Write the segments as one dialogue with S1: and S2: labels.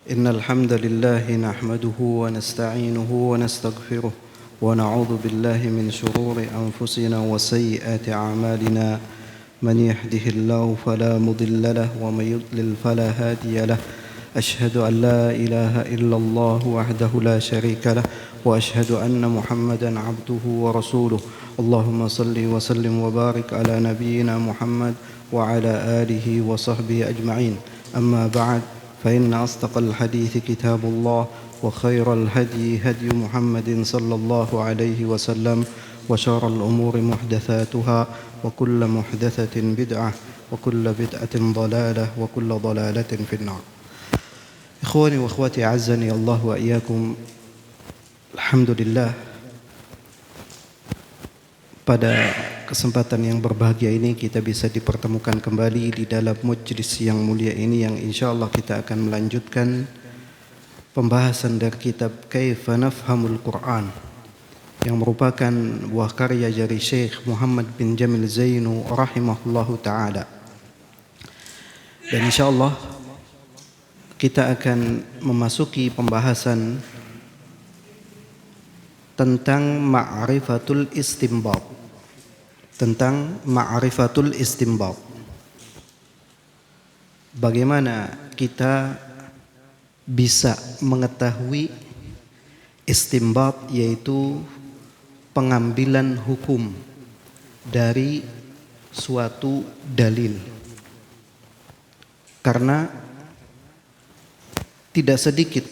S1: إن الحمد لله نحمده ونستعينه ونستغفره ونعوذ بالله من شرور أنفسنا وسيئات أعمالنا من يهده الله فلا مضل له ومن يضلل فلا هادي له أشهد أن لا إله إلا الله وحده لا شريك له وأشهد أن محمدا عبده ورسوله اللهم صل وسلم وبارك على نبينا محمد وعلى آله وصحبه أجمعين أما بعد فإن أصدق الحديث كتاب الله وخير الهدي هدي محمد صلى الله عليه وسلم وشر الأمور محدثاتها وكل محدثة بدعة وكل بدعة ضلالة وكل ضلالة في النار. إخواني وأخواتي أعزني الله وإياكم. Alhamdulillah, pada kesempatan yang berbahagia ini kita bisa dipertemukan kembali di dalam majlis yang mulia ini, yang insyaallah kita akan melanjutkan pembahasan dari kitab Kaifa Nafhamul Quran, yang merupakan buah karya dari Syekh Muhammad bin Jamil Zainu rahimahullahu ta'ala. Dan insyaallah kita akan memasuki pembahasan tentang ma'rifatul istinbat. Tentang ma'rifatul istinbat. Bagaimana kita bisa mengetahui istinbat, yaitu pengambilan hukum dari suatu dalil. Karena tidak sedikit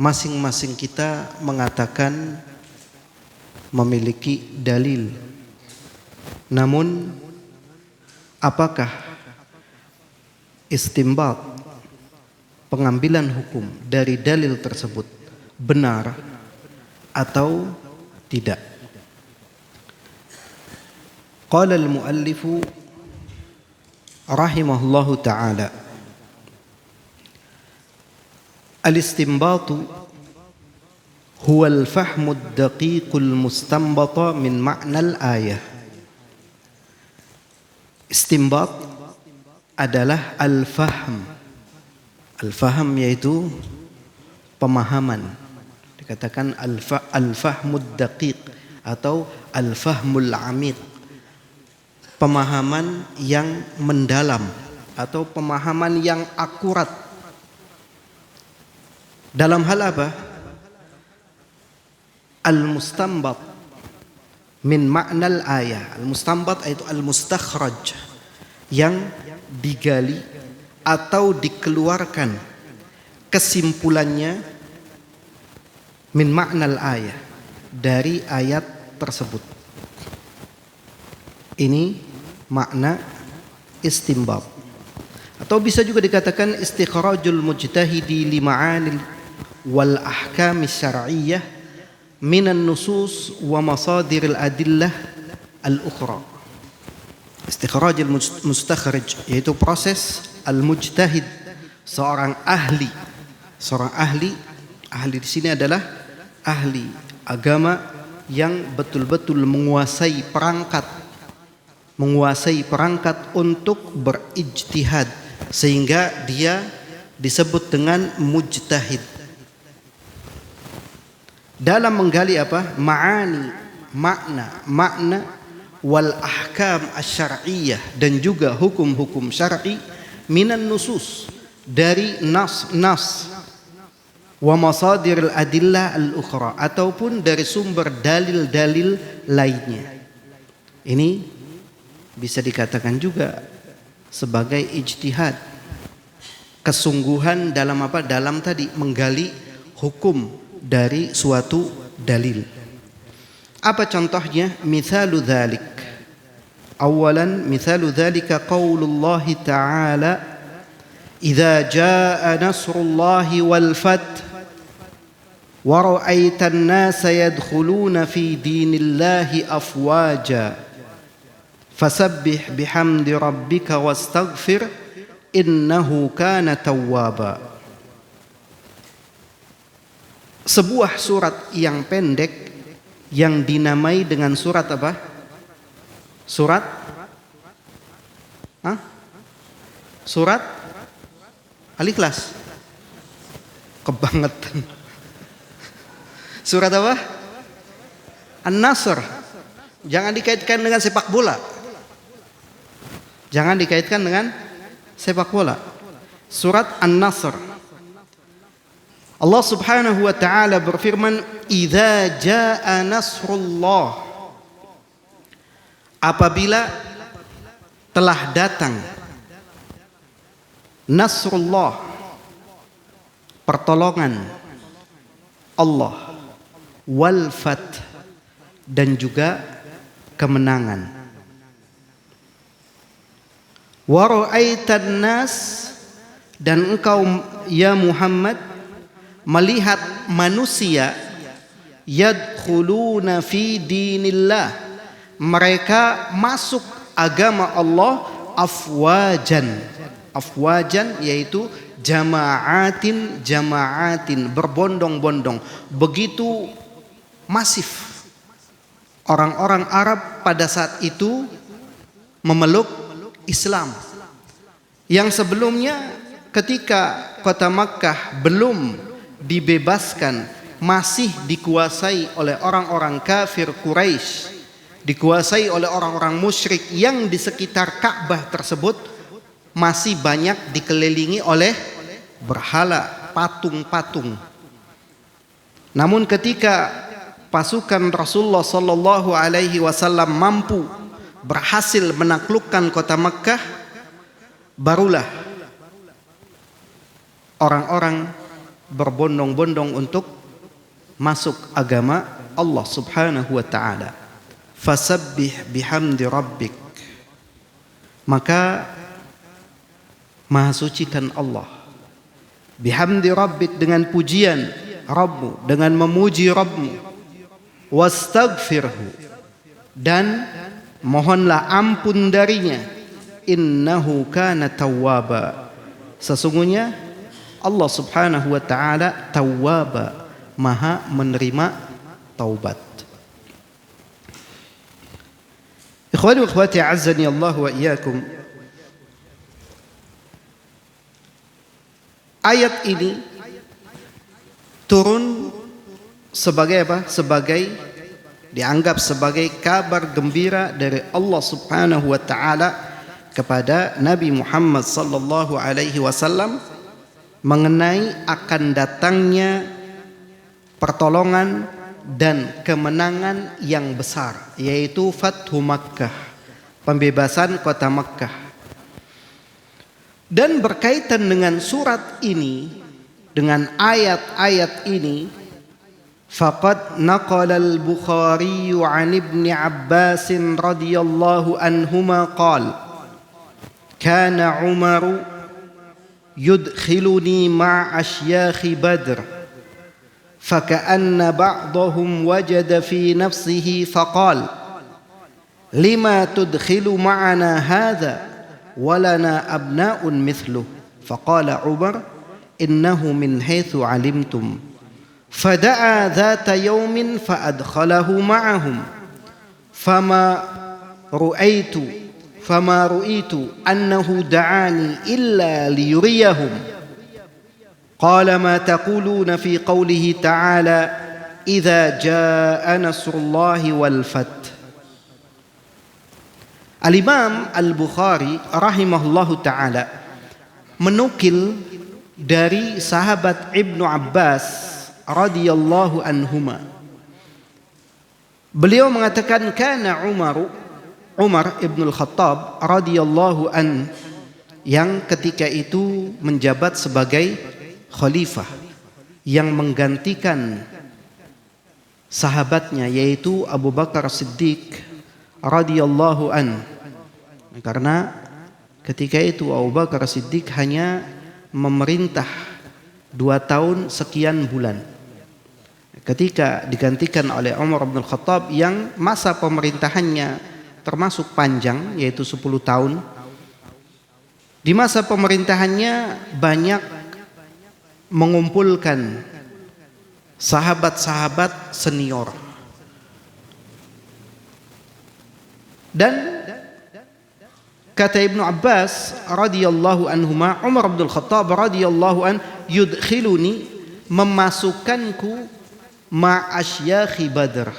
S1: masing-masing kita mengatakan memiliki dalil, namun apakah istinbat, pengambilan hukum dari dalil tersebut benar atau tidak? Qala al-muallifu rahimahullahu ta'ala, al-istinbatu huwa al-fahmu ad-daqiq al-mustanbata min ma'na al-ayah. Istinbat adalah al-fahm. Al-fahm yaitu pemahaman. Dikatakan al-fahmu ad-daqiq atau al-fahmul amiq, pemahaman yang mendalam atau pemahaman yang akurat. Dalam hal apa? Al-mustanbat min ma'nal ayah. Al-mustanbat itu al-mustakhraj, yang digali atau dikeluarkan kesimpulannya min ma'nal ayah, dari ayat tersebut. Ini makna istinbat. Atau bisa juga dikatakan istikhrajul mujtahidi li ma'anil wal ahkam syar'iyyah minan nusus wa masadiril adillah al-ukhra. Istikhrajul mustakhraj yaitu proses al-mujtahid, seorang ahli. Seorang ahli di sini adalah ahli agama yang betul-betul menguasai perangkat untuk berijtihad, sehingga dia disebut dengan mujtahid. Dalam menggali apa? Ma'ani, makna wal ahkam asy-syar'iyyah, dan juga hukum-hukum syar'i minan nusus, dari nas wa masadiril adillah al-ukhra, ataupun dari sumber dalil-dalil lainnya. Ini bisa dikatakan juga sebagai ijtihad, kesungguhan dalam apa? Dalam tadi menggali hukum dari suatu dalil. Apa contohnya? Mithalu dzalik. Awalan, mithalu dzalika qaulullah ta'ala, idza jaa nasrullahi wal fath wa ra'aitan nasa yadkhuluna fi dinillahi afwaja fasabbih bihamdi rabbika wastaghfir innahu kana tawwaba. Sebuah surat yang pendek yang dinamai dengan surat apa? Surat Al-Ikhlas. Kebangetan. Surat apa? An-Nasr. Jangan dikaitkan dengan sepak bola. Jangan dikaitkan dengan sepak bola. Surat An-Nasr. Allah Subhanahu wa taala berfirman, "Idza jaa nasrullah." Apabila telah datang nasrullah, pertolongan Allah, wal fath, dan juga kemenangan. Wa ra'aitan nas, dan engkau ya Muhammad melihat manusia yadkhuluna fi dinillah, mereka masuk agama Allah afwajan. Afwajan yaitu jama'atin, berbondong-bondong. Begitu masif orang-orang Arab pada saat itu memeluk Islam. Yang sebelumnya ketika kota Makkah belum dibebaskan, masih dikuasai oleh orang-orang kafir Quraisy, dikuasai oleh orang-orang musyrik yang di sekitar Ka'bah tersebut masih banyak dikelilingi oleh berhala, patung-patung. Namun ketika pasukan Rasulullah sallallahu alaihi wasallam mampu berhasil menaklukkan kota Makkah, barulah orang-orang berbondong-bondong untuk masuk agama Allah Subhanahu wa taala. Fasabbih bihamdi rabbik. Maka maha sucikan Allah. Bihamdi rabbik, dengan pujian Rabbmu, dengan memuji Rabbmu. Wastaghfirhu, dan mohonlah ampun darinya. Innahu kana tawwaba. Sesungguhnya Allah Subhanahu wa taala tawwaba, maha menerima taubat. Ikhwani wa akhwati azzani Allah wa iyyakum. Ayat ini turun sebagai apa? Dianggap sebagai kabar gembira dari Allah Subhanahu wa taala kepada Nabi Muhammad sallallahu alaihi wasallam mengenai akan datangnya pertolongan dan kemenangan yang besar, yaitu Fathu Makkah, pembebasan kota Makkah. Dan berkaitan dengan surat ini, dengan ayat-ayat ini, faqad naqala al-Bukhari 'an Ibn Abbas radhiyallahu anhuma qala kana Umar يدخلني مع أشياخ بدر فكأن بعضهم وجد في نفسه فقال لما تدخل معنا هذا ولنا أبناء مثله فقال عمر إنه من حيث علمتم فدعا ذات يوم فأدخله معهم فما رؤيت أنه دعاني إلا ليريهم قال ما تقولون في قوله تعالى إذا جاء نصر الله والفتح. Al-Imam Al-Bukhari rahimahullahu ta'ala menukil dari sahabat Ibnu Abbas radhiyallahu anhuma. Beliau mengatakan kana Umar ibn al-Khattab radhiyallahu an, yang ketika itu menjabat sebagai khalifah yang menggantikan sahabatnya yaitu Abu Bakar Siddiq radhiyallahu an. Karena ketika itu Abu Bakar Siddiq hanya memerintah 2 tahun sekian bulan, ketika digantikan oleh Umar bin Khattab yang masa pemerintahannya termasuk panjang, yaitu 10 tahun. Di masa pemerintahannya banyak mengumpulkan sahabat-sahabat senior, dan Kata Ibnu Abbas radhiyallahu anhuma, Umar bin Khattab radhiyallahu an yudkhiluni, memasukkanku ma'asyakhi Badr,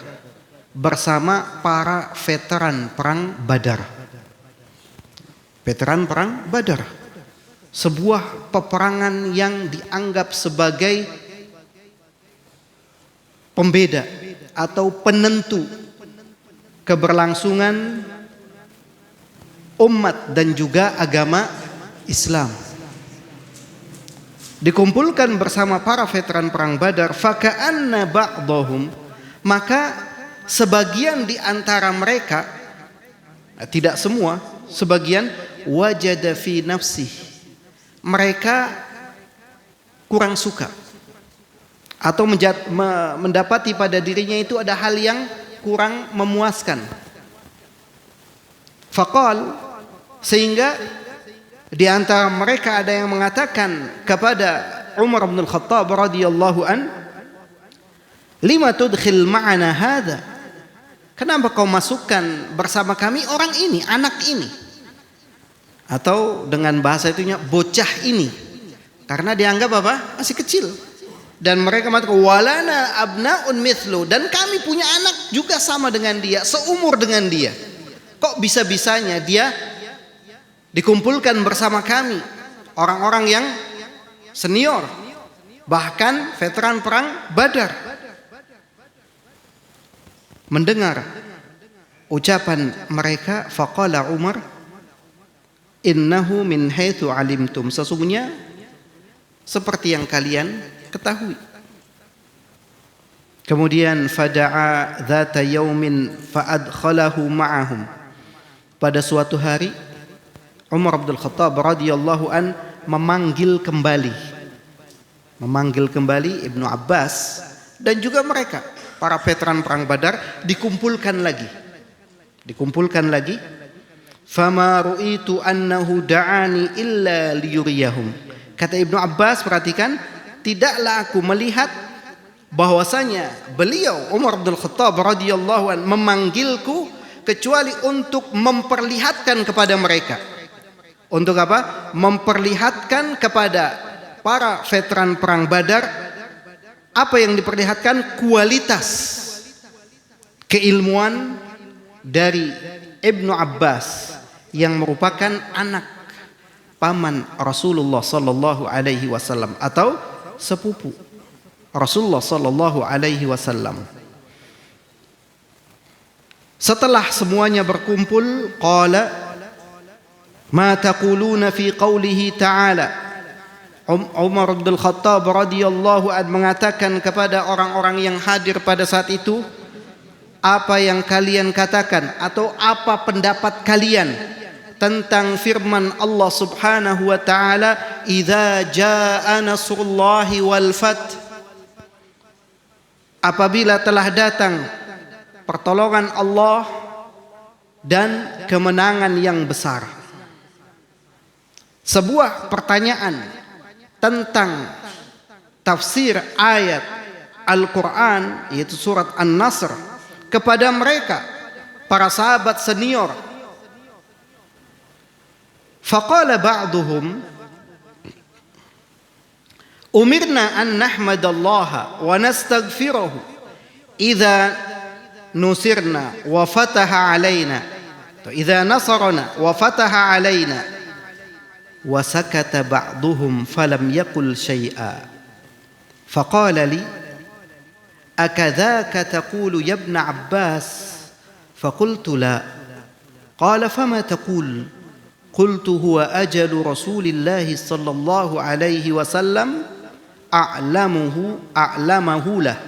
S1: bersama para veteran perang Badar. Veteran perang Badar, sebuah peperangan yang dianggap sebagai pembeda atau penentu keberlangsungan umat dan juga agama Islam. Dikumpulkan bersama para veteran perang Badar, faka'anna ba'dahum, maka sebagian di antara mereka, tidak semua, sebagian, wajada fi nafsih, mereka kurang suka atau mendapati pada dirinya itu ada hal yang kurang memuaskan. Faqal, sehingga di antara mereka ada yang mengatakan kepada Umar bin Khattab radhiyallahu an, lima tudkhil ma'ana hadha, kenapa kau masukkan bersama kami orang ini, anak ini, atau dengan bahasa itunya bocah ini, karena dianggap apa? Masih kecil. Dan mereka mengatakan walana abnaun mithlu, dan kami punya anak juga sama dengan dia, seumur dengan dia. Kok bisa-bisanya dia dikumpulkan bersama kami, orang-orang yang senior, bahkan veteran perang Badar. Mendengar ucapan mereka, faqala Umar, innahu min haitsu alimtum, sesungguhnya seperti yang kalian ketahui. Kemudian fada'a dzata yaumin fa'adkhalahu ma'ahum, pada suatu hari Umar bin Khattab radhiyallahu an memanggil kembali Ibnu Abbas dan juga mereka para veteran perang Badar, dikumpulkan lagi. Fama ru'itu annahu da'ani illa liyuriyahum, kata Ibnu Abbas, perhatikan, tidaklah aku melihat bahwasanya beliau Umar bin Khattab radhiyallahu an memanggilku kecuali untuk memperlihatkan kepada mereka. Untuk apa? Memperlihatkan kepada para veteran perang Badar, apa yang diperlihatkan? Kualitas keilmuan dari Ibnu Abbas yang merupakan anak paman Rasulullah sallallahu alaihi wasallam atau sepupu Rasulullah sallallahu alaihi wasallam. Setelah semuanya berkumpul, qala ma taquluna fi qawlihi ta'ala, Umar bin Khattab radhiyallahu an mengatakan kepada orang-orang yang hadir pada saat itu, apa yang kalian katakan atau apa pendapat kalian tentang firman Allah Subhanahu wa taala, idza jaa nasrullahi wal fath, apabila telah datang pertolongan Allah dan kemenangan yang besar. Sebuah pertanyaan tentang tafsir ayat Al-Quran, yaitu surat An-Nasr, kepada mereka para sahabat senior. Faqala ba'duhum, umirna an nahmadallaha wa nastaghfirahu idza nusirna wa fataha alaina, idza nasarna wa fataha alaina, wa sakata ba'duhum falam yaqul syai'a. Faqala li akadzaka taqulu ya ibn Abbas? Faqultu la. Qala fama taqul? Qultu huwa ajalu Rasulillah sallallahu alaihi wasallam a'lamahu lah.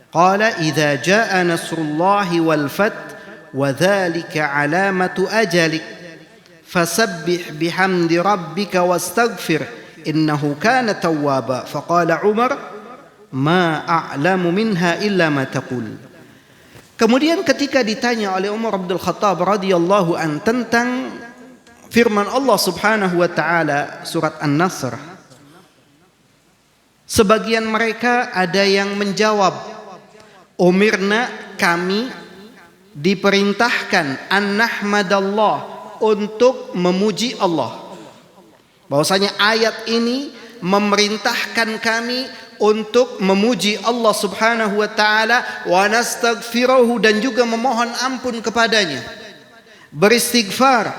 S1: Qala idza jaa nasrullahi wal fath wa dzalika alamatu ajalik fasabbih bihamdi rabbika wastaghfir innahu kana tawwaba. Faqala Umar ma a'lamu minha illa ma taqul. Kemudian ketika ditanya oleh Umar bin Khattab radhiyallahu an tentang firman Allah Subhanahu wa taala surat An-Nasr, sebagian mereka ada yang menjawab, umirna, kami diperintahkan, an nahmadallah,
S2: untuk memuji Allah. Bahwasanya ayat ini memerintahkan kami untuk memuji Allah Subhanahu wa taala, wa nastaghfiruhu, dan juga memohon ampun kepadanya. Beristighfar,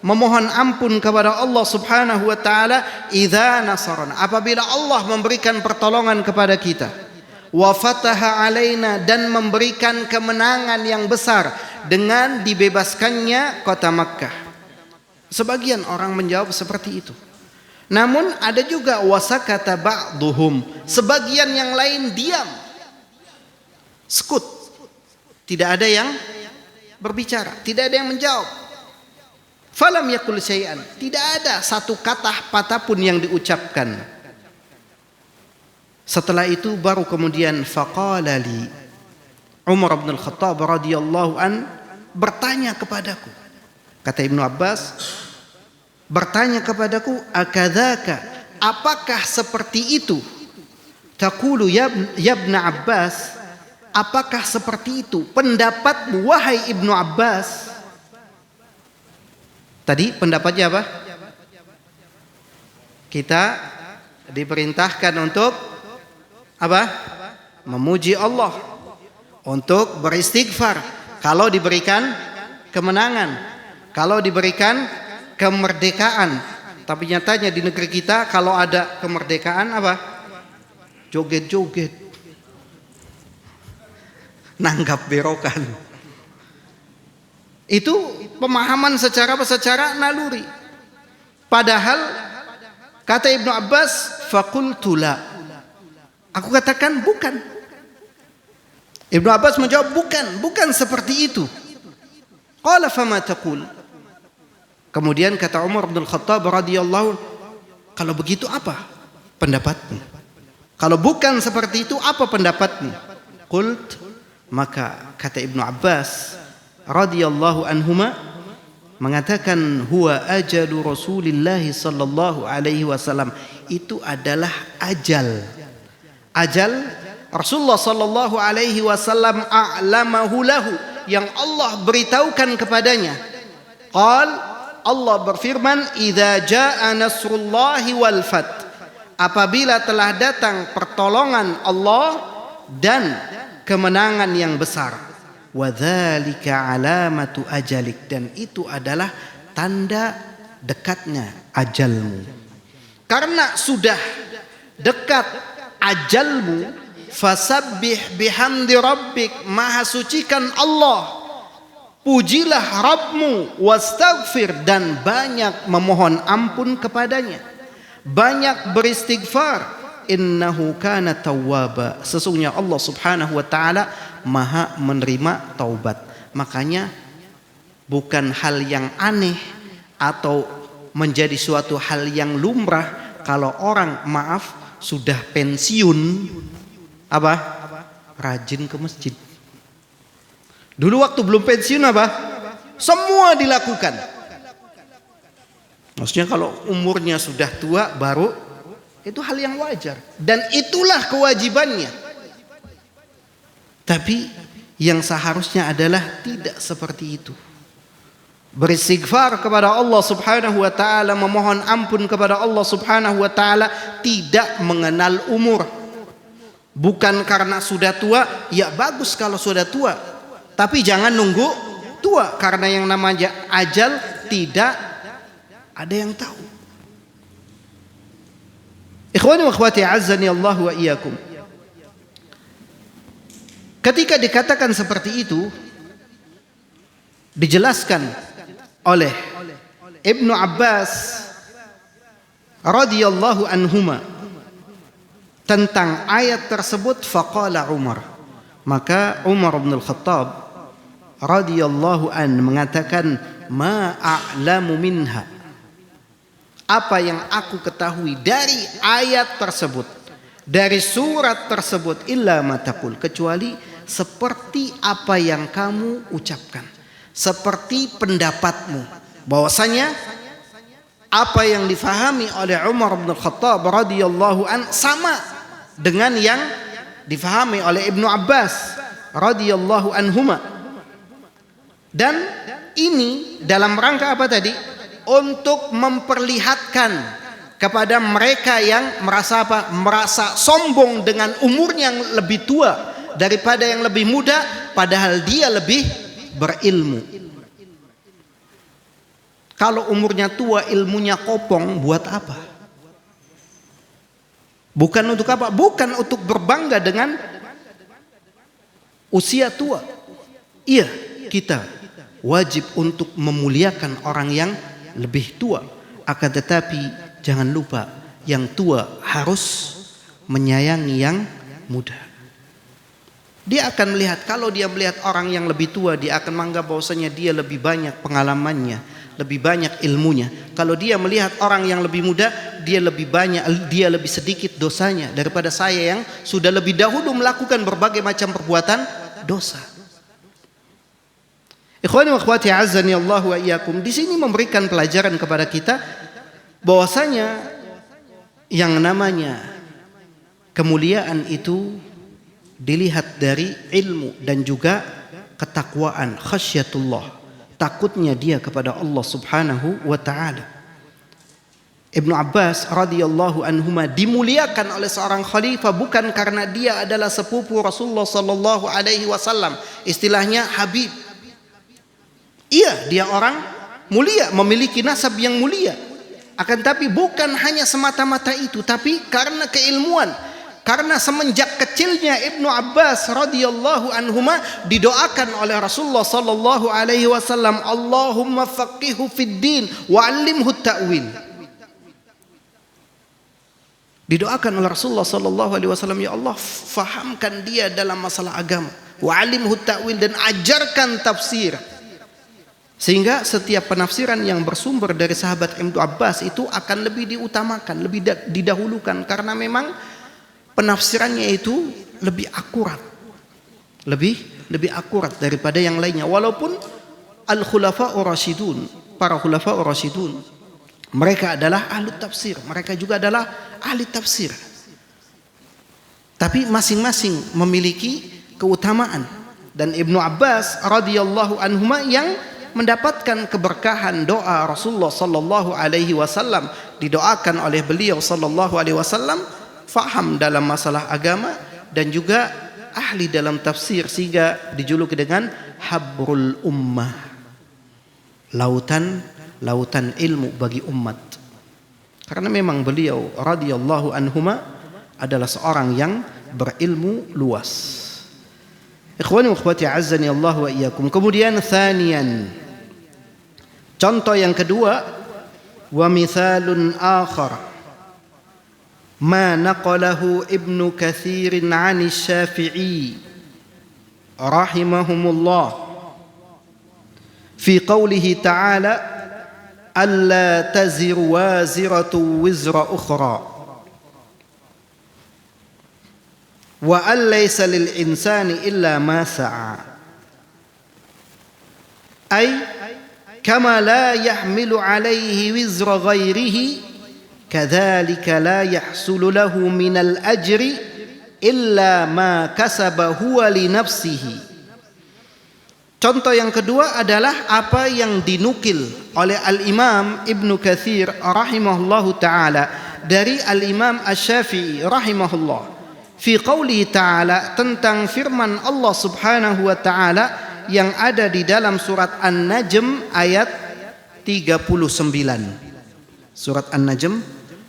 S2: memohon ampun kepada Allah Subhanahu wa taala idza nasarana, apabila Allah memberikan pertolongan kepada kita. Wa fataha alaina, dan memberikan kemenangan yang besar dengan dibebaskannya kota Makkah. Sebagian orang menjawab seperti itu. Namun ada juga wasakata ba'duhum, sebagian yang lain diam, sekut, tidak ada yang berbicara, tidak ada yang menjawab. Falam yakul syai'an, tidak ada satu kata patah pun yang diucapkan. Setelah itu baru kemudian faqala li, Umar bin Al-Khattab radhiyallahu an bertanya kepadaku. Kata Ibnu Abbas, bertanya kepadaku, akadzaka, apakah seperti itu? Taqulu ya Ibnu Abbas, apakah seperti itu pendapatmu wahai Ibnu Abbas? Tadi pendapatnya apa? Kita diperintahkan untuk apa? Memuji Allah, untuk beristighfar kalau diberikan kemenangan, kalau diberikan kemerdekaan. Tapi nyatanya di negeri kita kalau ada kemerdekaan apa? Joget-joget, nanggap berokan. Itu pemahaman secara naluri. Padahal kata Ibnu Abbas, faqultu la, aku katakan bukan. Ibnu Abbas menjawab bukan seperti itu. Qala fama taqul, kemudian kata Umar bin Khattab radhiyallahu, kalau begitu apa pendapatmu? Kalau bukan seperti itu apa pendapatmu? Qult, maka kata Ibnu Abbas radhiyallahu anhuma mengatakan, huwa ajalu Rasulillah sallallahu alaihi wasallam, itu adalah ajal Rasulullah sallallahu alaihi wasallam, a'lamahu lahu, yang Allah beritahukan kepadanya. Qal, Allah berfirman, idza jaa nasrullahi wal fath, apabila telah datang pertolongan Allah dan kemenangan yang besar. Wa dzalika alamatu ajalik, dan itu adalah tanda dekatnya ajalmu. Karena sudah dekat ajalmu, fasabbih bihamdi rabbik, maha sucikan Allah, pujilah Rabbmu, wastaghfir, dan banyak memohon ampun kepadanya, banyak beristighfar. Innahu kana tawwaba, sesungguhnya Allah Subhanahu wa taala maha menerima taubat. Makanya bukan hal yang aneh atau menjadi suatu hal yang lumrah kalau orang sudah pensiun apa? Rajin ke masjid. Dulu waktu belum pensiun apa? Semua dilakukan. Maksudnya kalau umurnya sudah tua baru, itu hal yang wajar dan itulah kewajibannya. Tapi yang seharusnya adalah tidak seperti itu. Beristighfar kepada Allah Subhanahu wa taala, memohon ampun kepada Allah Subhanahu wa taala, tidak mengenal umur. Bukan karena sudah tua, ya bagus kalau sudah tua, tapi jangan nunggu tua, karena yang namanya ajal tidak ada yang tahu. Ikhwani wa akhwati azzani Allah wa iyyakum. Ketika dikatakan seperti itu, dijelaskan oleh Ibnu Abbas radhiyallahu anhuma tentang ayat tersebut. Faqala Umar, maka Umar bin Al-Khattab radhiyallahu an mengatakan, ma a'lamu minha, apa yang aku ketahui dari ayat tersebut, dari surat tersebut, illa mataqul, kecuali seperti apa yang kamu ucapkan, seperti pendapatmu, bahwasanya apa yang difahami oleh Umar bin Khattab radhiyallahu an sama dengan yang difahami oleh Ibnu Abbas radhiyallahu anhuma. Dan ini dalam rangka apa tadi? Untuk memperlihatkan kepada mereka yang merasa apa? Merasa sombong dengan umurnya yang lebih tua daripada yang lebih muda, padahal dia lebih berilmu. Kalau umurnya tua, ilmunya kopong, buat apa? Bukan untuk apa? Bukan untuk berbangga dengan usia tua. Iya, kita wajib untuk memuliakan orang yang lebih tua. Akan tetapi jangan lupa, yang tua harus menyayangi yang muda. Dia akan melihat, kalau dia melihat orang yang lebih tua, dia akan menganggap bahwasanya dia lebih banyak pengalamannya, lebih banyak ilmunya. Kalau dia melihat orang yang lebih muda, dia lebih sedikit dosanya daripada saya yang sudah lebih dahulu melakukan berbagai macam perbuatan dosa. Ikhwani wa akhwati azzani Allah wa iyyakum, di sini memberikan pelajaran kepada kita bahwasanya yang namanya kemuliaan itu dilihat dari ilmu dan juga ketakwaan, khasyatullah, takutnya dia kepada Allah Subhanahu wa taala. Ibnu Abbas radhiyallahu anhuma dimuliakan oleh seorang khalifah bukan karena dia adalah sepupu Rasulullah sallallahu alaihi wasallam, istilahnya habib. Iya, dia orang mulia, memiliki nasab yang mulia. Akan tapi bukan hanya semata-mata itu, tapi karena keilmuan. Karena semenjak kecilnya Ibnu Abbas radhiyallahu anhuma didoakan oleh Rasulullah sallallahu alaihi wasallam, Allahumma faqihu fid din wa 'allimhu ta'wil. Didoakan oleh Rasulullah sallallahu alaihi wasallam, ya Allah, fahamkan dia dalam masalah agama, wa 'allimhu ta'wil, dan ajarkan tafsir. Sehingga setiap penafsiran yang bersumber dari sahabat Ibnu Abbas itu akan lebih diutamakan, lebih didahulukan, karena memang penafsirannya itu lebih akurat, lebih akurat daripada yang lainnya. Walaupun al-khulafa'ur rasyidun, para khulafa'ur rasyidun, mereka adalah ahli tafsir, mereka juga adalah ahli tafsir, tapi masing-masing memiliki keutamaan. Dan Ibnu Abbas radhiyallahu anhuma yang mendapatkan keberkahan doa Rasulullah sallallahu alaihi wasallam, didoakan oleh beliau sallallahu alaihi wasallam, faham dalam masalah agama dan juga ahli dalam tafsir, sehingga dijuluki dengan habrul ummah, lautan ilmu bagi umat. Karena memang beliau radhiyallahu anhuma adalah seorang yang berilmu luas. Ikhwani wa akhwati azzani Allah wa iyyakum. Kemudian thaniyan, contoh yang kedua, wa mithalun akhar ma naqalahu Ibnu Katsir 'an Asy-Syafi'i rahimahumullah fi qoulihi ta'ala alla taziru waziratu wizra ukhra wa an laysa lil insani illa ma sa'a, ay kama la yahmilu alayhi wizra ghairihi kadzalika la yahsulu lahu minal ajri illa ma kasaba huwa li nafsihi. Contoh yang kedua adalah apa yang dinukil oleh Al-Imam Ibnu Katsir rahimahullahu taala dari Al-Imam Asy-Syafi'i rahimahullah fi qoulihi ta'ala, tentang firman Allah Subhanahu wa taala yang ada di dalam surat An-Najm ayat 39. Surat An-Najm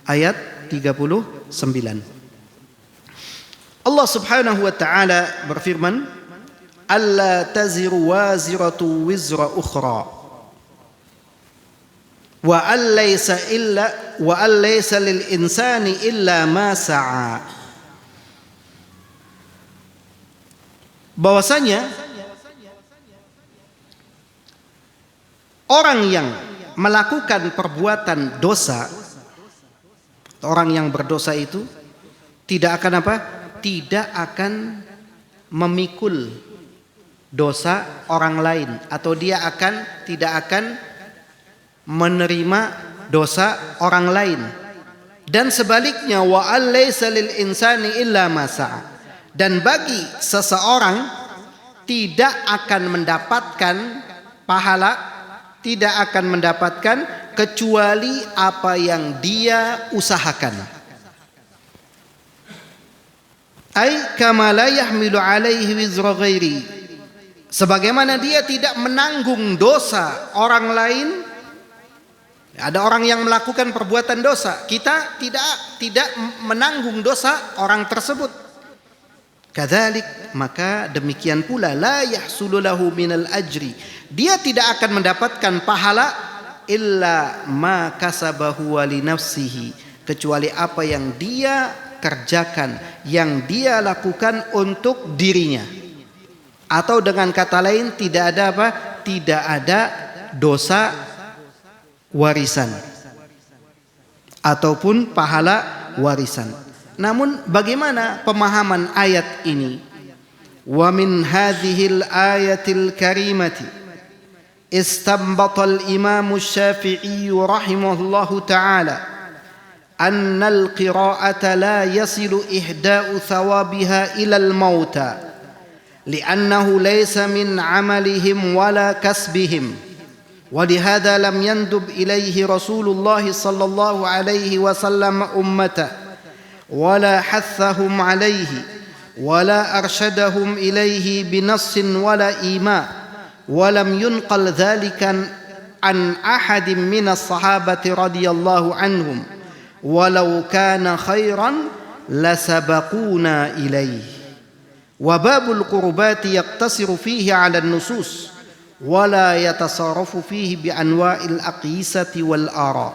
S2: ayat 39. Allah Subhanahu wa taala berfirman, alla taziru waziratu wizra ukhra wa an laysa lil insani illa ma sa'a. Bahwasanya orang yang melakukan perbuatan dosa, orang yang berdosa itu tidak akan apa? Tidak akan memikul dosa orang lain, atau dia tidak akan menerima dosa orang lain. Dan sebaliknya, wa alaysa lil insani illa ma sa'a. Dan bagi seseorang tidak akan mendapatkan pahala tidak akan mendapatkan kecuali apa yang dia usahakan. Ai kama la yahmilu alaihi wizra ghairi, sebagaimana dia tidak menanggung dosa orang lain. Ada orang yang melakukan perbuatan dosa, kita tidak menanggung dosa orang tersebut. Kadzalik, maka demikian pula la yahsulu lahu minal ajri, dia tidak akan mendapatkan pahala illa ma kasabahu wa li nafsihi, kecuali apa yang dia kerjakan, yang dia lakukan untuk dirinya. Atau dengan kata lain, tidak ada apa? Tidak ada dosa warisan ataupun pahala warisan. Namun bagaimana pemahaman ayat ini? Wa min hadhil ayatil karimati istanbata al-Imam Asy-Syafi'i rahimahullahu ta'ala anna al-qira'ata la yasilu ihda'u thawabiha ila al-mauta li'annahu laysa min 'amalihim wala kasbihim. ولهذا لم يندب إليه رسول الله صلى الله عليه وسلم أمته ولا حثهم عليه ولا أرشدهم إليه بنص ولا إيماء ولم ينقل ذلك عن أحد من الصحابة رضي الله عنهم ولو كان خيرا لسبقونا إليه وباب القربات يقتصر فيه على النصوص wala yatasarrafu fihi bi anwa'il aqisati wal ara.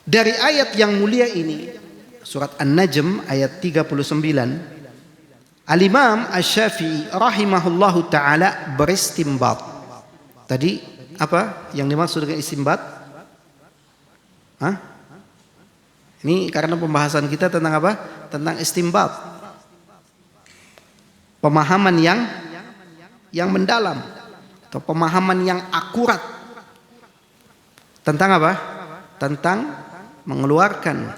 S2: Dari ayat yang mulia ini, surat An-Najm ayat 39, Al-Imam Asy-Syafi'i rahimahullahu taala beristimbat. Tadi apa yang dimaksud dengan istimbat? Ini karena pembahasan kita tentang apa? Tentang istimbat. Pemahaman yang mendalam atau pemahaman yang akurat tentang apa? Tentang mengeluarkan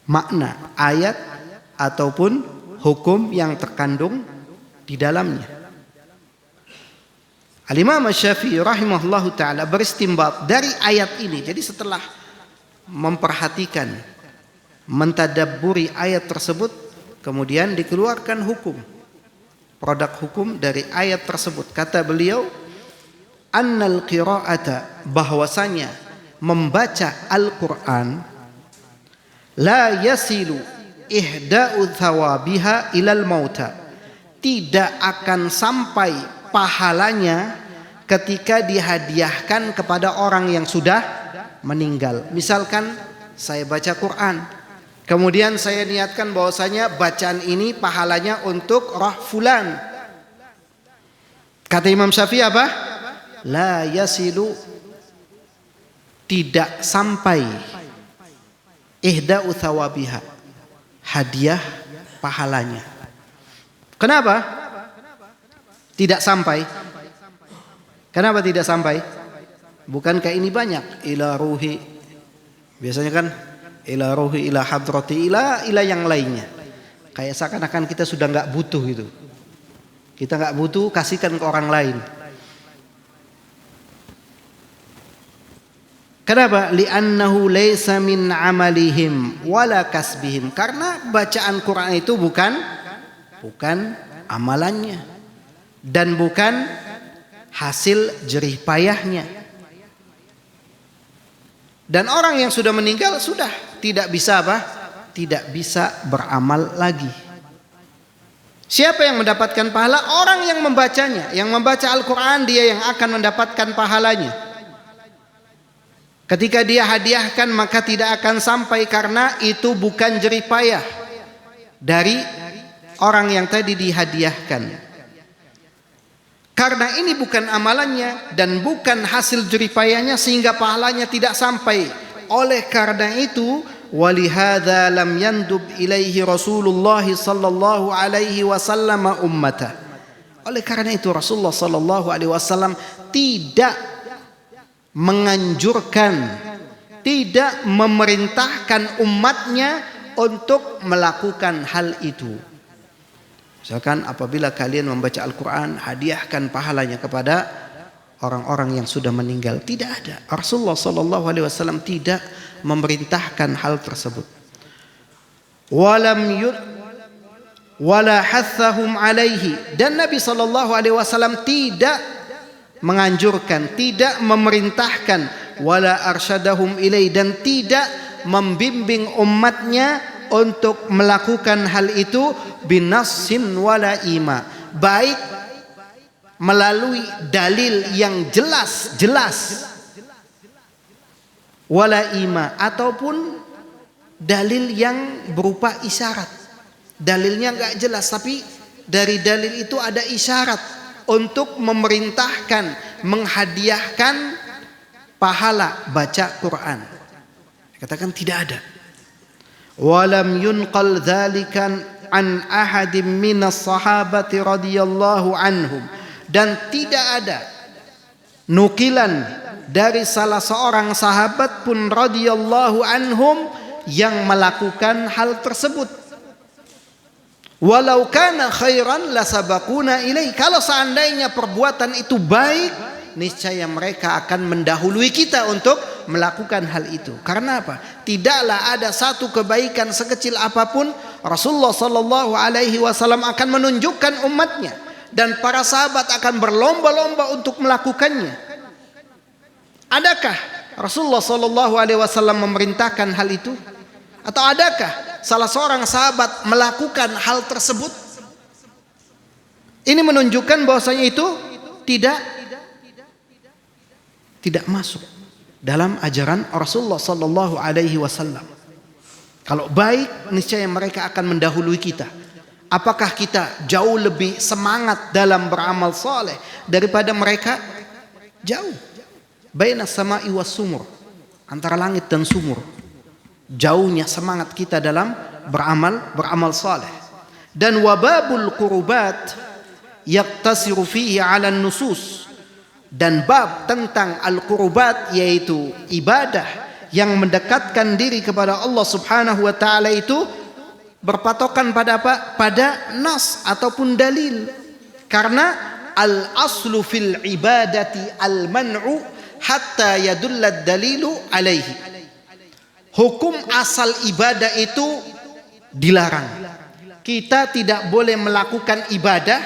S2: makna ayat ataupun hukum yang terkandung di dalamnya. Al-Imam Asy-Syafi'i rahimahullahu taala beristimbat dari ayat ini. Jadi setelah memperhatikan, mentadabburi ayat tersebut, kemudian dikeluarkan hukum, produk hukum dari ayat tersebut. Kata beliau, annal qira'ata, bahwasanya membaca Al-Quran, la yasilu ihda'u thawabiha ilal mauta, tidak akan sampai pahalanya ketika dihadiahkan kepada orang yang sudah meninggal. Misalkan saya baca Quran, kemudian saya niatkan bahwasanya bacaan ini pahalanya untuk roh fulan. Kata Imam Syafi'i apa? La yasilu, tidak sampai ihda'u thawabiha, hadiah pahalanya. Kenapa? Tidak sampai. Kenapa tidak sampai? Bukankah ini banyak? Ila ruhi, biasanya kan ila ruhi, ila hadrati, ila yang lainnya. Kayak seakan-akan kita sudah nggak butuh gitu. Kita nggak butuh, kasihkan ke orang lain. Kenapa? Li'annahu laysa min amalihim wala kasbihim. Karena bacaan Quran itu bukan amalannya dan bukan hasil jerih payahnya. Dan orang yang sudah meninggal sudah tidak bisa apa? Tidak bisa beramal lagi. Siapa yang mendapatkan pahala? Orang yang membacanya. Yang membaca Al-Quran, dia yang akan mendapatkan pahalanya. Ketika dia hadiahkan, maka tidak akan sampai, karena itu bukan jerih payah dari orang yang tadi dihadiahkan. Karena ini bukan amalannya dan bukan hasil jerih payahnya, sehingga pahalanya tidak sampai. Oleh karena itu, walihadza lam yandub ilaihi Rasulullah sallallahu alaihi wasallam ummata. Oleh karena itu Rasulullah sallallahu alaihi wasallam tidak menganjurkan, tidak memerintahkan umatnya untuk melakukan hal itu. Misalkan apabila kalian membaca Al-Quran, hadiahkan pahalanya kepada orang-orang yang sudah meninggal. Tidak ada. Rasulullah sallallahu alaihi wasallam tidak memerintahkan hal tersebut. Wala hathahum alaihi, dan Nabi sallallahu alaihi wasallam tidak menganjurkan, tidak memerintahkan, wala arsyadahum ilai, dan tidak membimbing umatnya untuk melakukan hal itu binassin wala ima, baik melalui dalil yang jelas wala ima, ataupun dalil yang berupa isyarat. Dalilnya enggak jelas, tapi dari dalil itu ada isyarat untuk memerintahkan, menghadiahkan pahala baca Quran. Katakan tidak ada. Walam yunqal dzalikan an ahadim minas sahabati radhiyallahu anhum, dan tidak ada nukilan dari salah seorang sahabat pun radhiyallahu anhum yang melakukan hal tersebut. Walau kana khairan lasabaquna ilaih, kalau seandainya perbuatan itu baik, niscaya mereka akan mendahului kita untuk melakukan hal itu. Karena apa? Tidaklah ada satu kebaikan sekecil apapun Rasulullah sallallahu alaihi wasallam akan menunjukkan umatnya, dan para sahabat akan berlomba-lomba untuk melakukannya. Adakah Rasulullah sallallahu alaihi wasallam memerintahkan hal itu? Atau adakah salah seorang sahabat melakukan hal tersebut? Ini menunjukkan bahwasanya itu tidak masuk dalam ajaran Rasulullah sallallahu alaihi wasallam. Kalau baik, niscaya mereka akan mendahului kita. Apakah kita jauh lebih semangat dalam beramal saleh daripada mereka? Jauh. Baina sama'i was sumur, antara langit dan sumur. Jauhnya semangat kita dalam beramal saleh. Dan wababul qurubat yaktasiru fihi 'ala nusus, dan bab tentang al-qurubat, yaitu ibadah yang mendekatkan diri kepada Allah Subhanahu wa taala, itu berpatokan pada apa? Pada nas ataupun dalil. Karena al-aslu fil ibadati al-man'u hatta yadulla dalilu alaihi. Hukum asal ibadah itu dilarang. Kita tidak boleh melakukan ibadah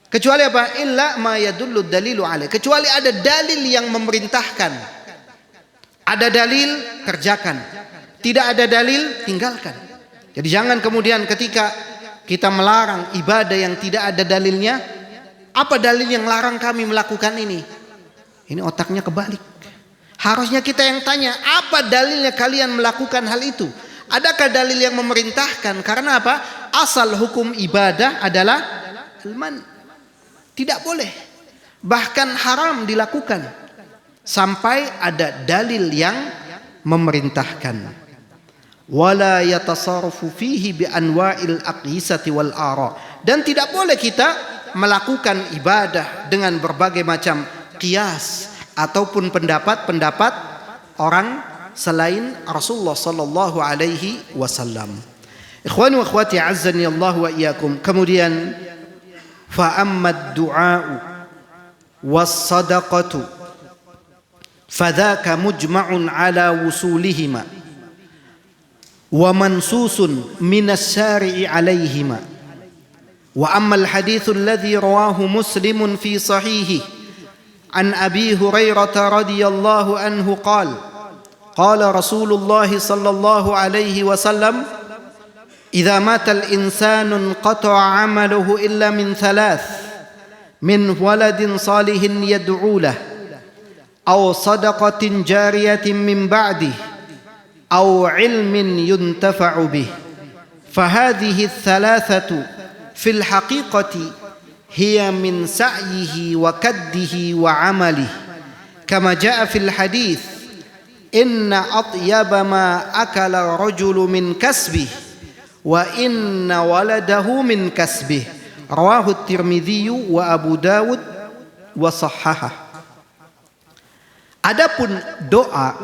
S2: kecuali apa? Illa ma yadullu dalilu alaih, kecuali ada dalil yang memerintahkan. Ada dalil, kerjakan. Tidak ada dalil, tinggalkan. Jadi jangan kemudian ketika kita melarang ibadah yang tidak ada dalilnya, apa dalil yang larang kami melakukan ini? Ini otaknya kebalik. Harusnya kita yang tanya, apa dalilnya kalian melakukan hal itu? Adakah dalil yang memerintahkan? Karena apa? Asal hukum ibadah adalah al-man. Tidak boleh. Bahkan haram dilakukan sampai ada dalil yang memerintahkan. Wala yatasarrafu fihi bi anwa'il aqisati wal ara. Dan tidak boleh kita melakukan ibadah dengan berbagai macam qiyas ataupun pendapat-pendapat orang selain Rasulullah sallallahu alaihi wasallam. Ikhwani wa akhwati azzani Allah wa iyyakum. Kemudian fa amma ad-du'a was sadaqatu fadzaka mujma'un ala wusulihima wa mansusun minas syari'i alaihima. Wa amma al-haditsu alladhi rawahu Muslimun fi sahihihi عن أبي هريرة رضي الله عنه قال قال رسول الله صلى الله عليه وسلم إذا مات الإنسان انقطع عمله إلا من ثلاث: من ولد صالح يدعو له، أو صدقة جارية من بعده، أو علم ينتفع به. فهذه الثلاثة في الحقيقة hiya min sa'yihi wa kaddihi wa amalihi, kama jaa fil hadits inna atyaba ma akala rajulu min kasbihi wa inna waladahu min kasbihi, rawahu Tirmidzi wa Abu Dawud wa sahhaha. Adapun doa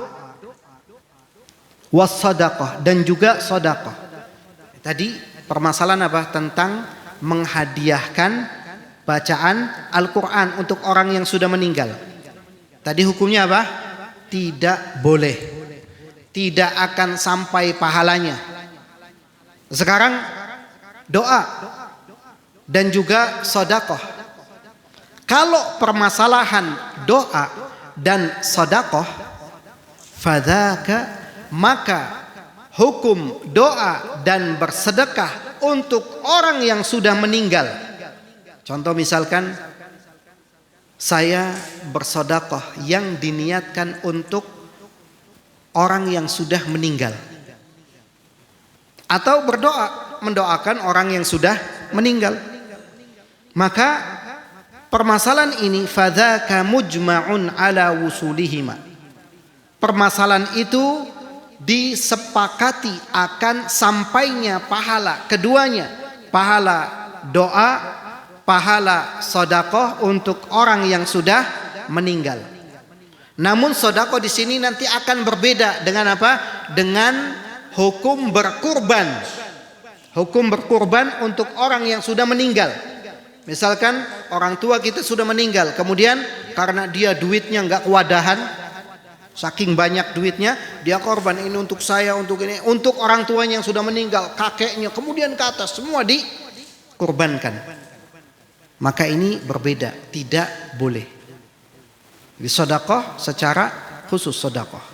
S2: was sadaqah dan juga sedekah, tadi permasalahan apa? Tentang menghadiahkan bacaan Al-Quran untuk orang yang sudah meninggal. Tadi hukumnya apa? Tidak boleh. Tidak akan sampai pahalanya. Sekarang doa dan juga sedekah. Kalau permasalahan doa dan sedekah, fadzaka, maka hukum doa dan bersedekah untuk orang yang sudah meninggal. Contoh misalkan saya bersedekah yang diniatkan untuk orang yang sudah meninggal, atau berdoa mendoakan orang yang sudah meninggal, maka permasalahan ini fadzaka mujma'un ala wusulihima. Permasalahan itu disepakati akan sampainya pahala keduanya, pahala doa, pahala sedekah untuk orang yang sudah meninggal. Namun sedekah di sini nanti akan berbeda dengan apa? Dengan hukum berkurban. Hukum berkurban untuk orang yang sudah meninggal. Misalkan orang tua kita sudah meninggal, kemudian karena dia duitnya nggak kewadahan, saking banyak duitnya, dia korban, ini untuk saya, untuk ini, untuk orang tuanya yang sudah meninggal, kakeknya, kemudian ke atas, semua dikurbankan. Maka ini berbeda, tidak boleh. Di sedekah secara khusus sedekah.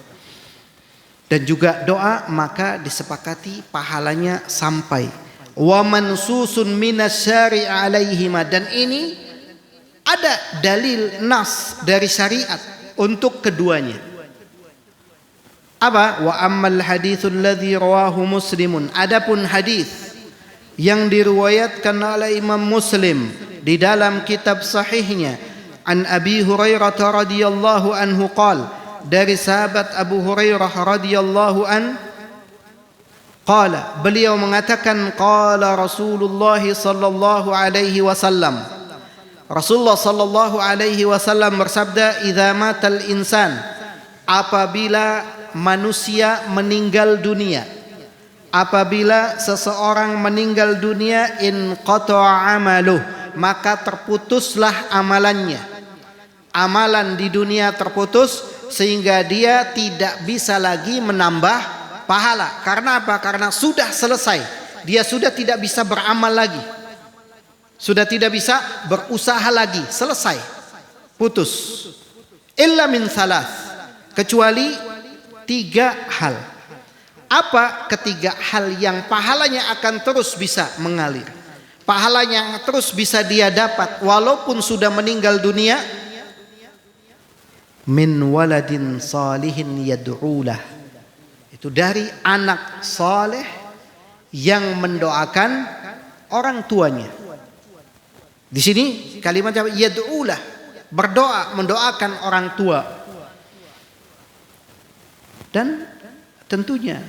S2: Dan juga doa, maka disepakati pahalanya sampai. Wa mansusun minasyari' alaihima, dan ini ada dalil nas dari syariat untuk keduanya. Apa? Wa ammal haditsul ladzi rawahu Muslimun, adapun hadis yang diriwayatkan oleh Imam Muslim di dalam kitab sahihnya, an Abi Hurairah radhiyallahu anhu qala, dari sahabat Abu Hurairah radhiyallahu an qala, beliau mengatakan qala Rasulullah sallallahu alaihi wasallam, Rasulullah sallallahu alaihi wasallam bersabda, idza matal insan, apabila manusia meninggal dunia, apabila seseorang meninggal dunia, in qata'a amaluh, maka terputuslah amalannya. Amalan di dunia terputus sehingga dia tidak bisa lagi menambah pahala. Karena apa? Karena sudah selesai. Dia sudah tidak bisa beramal lagi. Sudah tidak bisa berusaha lagi. Selesai. Putus. Illa min thalath, kecuali 3 hal. Apa ketiga hal yang pahalanya akan terus bisa mengalir? Pahalanya terus bisa dia dapat walaupun sudah meninggal dunia. Min waladin salihin yad'ulah, itu dari anak saleh yang mendoakan orang tuanya. Di sini kalimatnya yad'ulah, berdoa, mendoakan orang tua. Dan tentunya